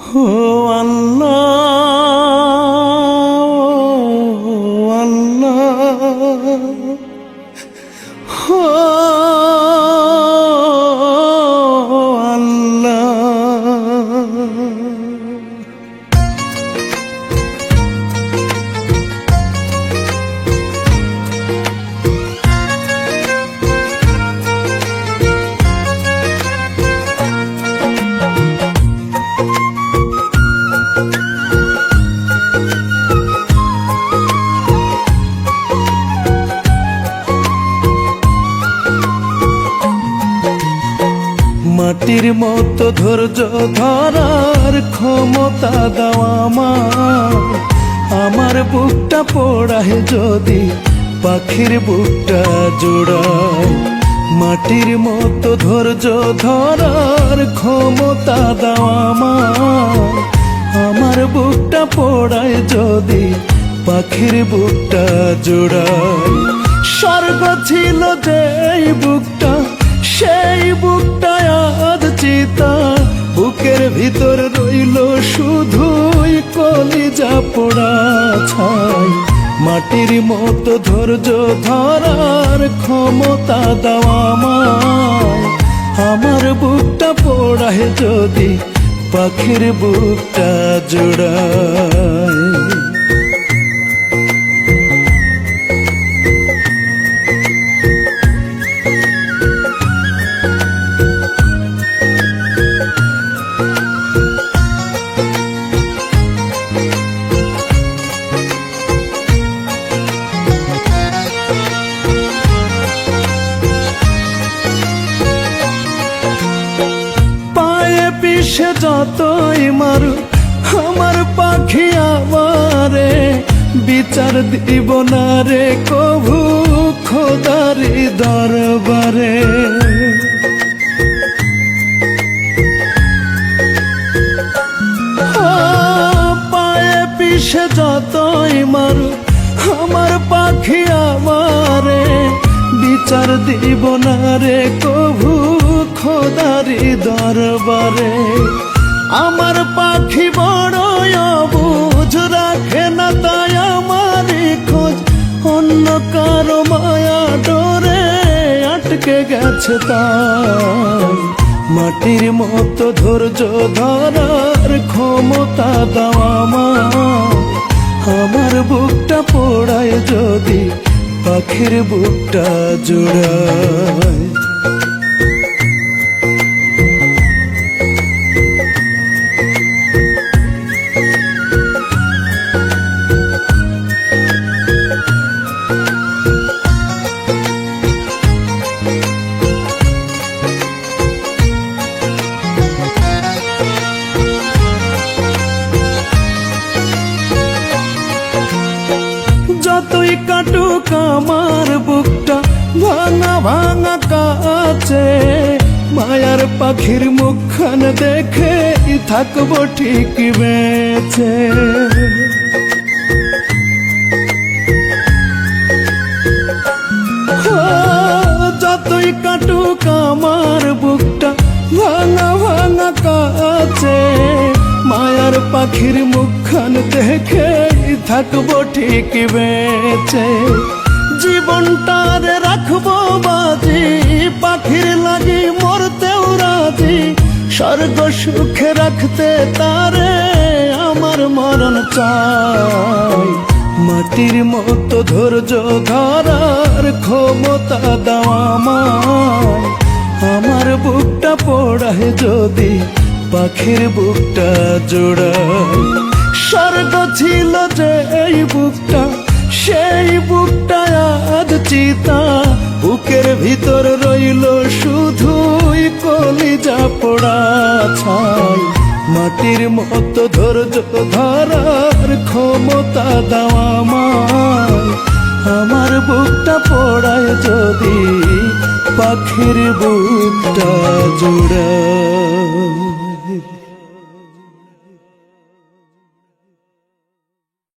ও আল্লাহ, ও আল্লাহ, ও আল্লাহ। মাটির মতো ধৈর্য ধরার ক্ষমতা দাও আমার বুকটা পোড়ায় যদি পাখির বুকটা জোড়ায়। মাটির মতো ধৈর্য ধরার ক্ষমতা দাও আমার বুকটা পোড়ায় যদি পাখির বুকটা জোড়ায়। স্বর্গ ছিল যেই বুকটা সেই বুকটা আজ চিতা, বুকের ভিতর রইল শুধুই কলিজা পোড়া ছাই। মাটির মতো ধৈর্য ধরার ক্ষমতা দাও আমার বুকটা পোড়ায় যদি পাখির বুকটা জোড়ায়। পিছে যতই মারু আমার পাখি আমারে বিচার দিব না রে কভু খোদারি দরবারে। পায়ে পিছে যতই মারু আমার পাখি আমারে বিচার দিব না রে কভু খোদারি দরবারে। আমার পাখি বড় অবুঝ রাখে না তাই আমারই খোঁজ অন্য কারো মায়া ডোরে আটকে গেছে তাই। মাটির মতো ধৈর্য ধরার ক্ষমতা দাও আমার বুকটা পোড়ায় যদি পাখির বুকটা জোড়ায়। যতই কাটুক আমার বুকটা ভাঙা ভাঙা কাছে, মায়ার পাখির মুখখান দেখে থাকবো ঠিক বেঁচে। যতই কাটুক আমার বুকটা ভাঙা ভাঙা কাছে, মায়ার পাখির মুখখান দেখে থাকবো ঠিক বেঁচে। জীবনটারে রাখবো বাজি পাখির লাগি মরতেও রাজি, স্বর্গ সুখে রাখতে তারে আমার মরণ চাই। মাটির মতো ধৈর্য ধরার ক্ষমতা দাও আমার বুকটা পোড়ায় যদি পাখির বুকটা জোড়ায়। স্বর্গ ছিল যে এই বুকটা সেই বুকটা আজ চিতা, বুকের ভিতর রইল শুধুই কলিজা পোড়া ছাই। মাটির মতো ধৈর্য ধরার ক্ষমতা দাও আমার বুকটা পোড়ায় যদি পাখির বুকটা জোড়ায়।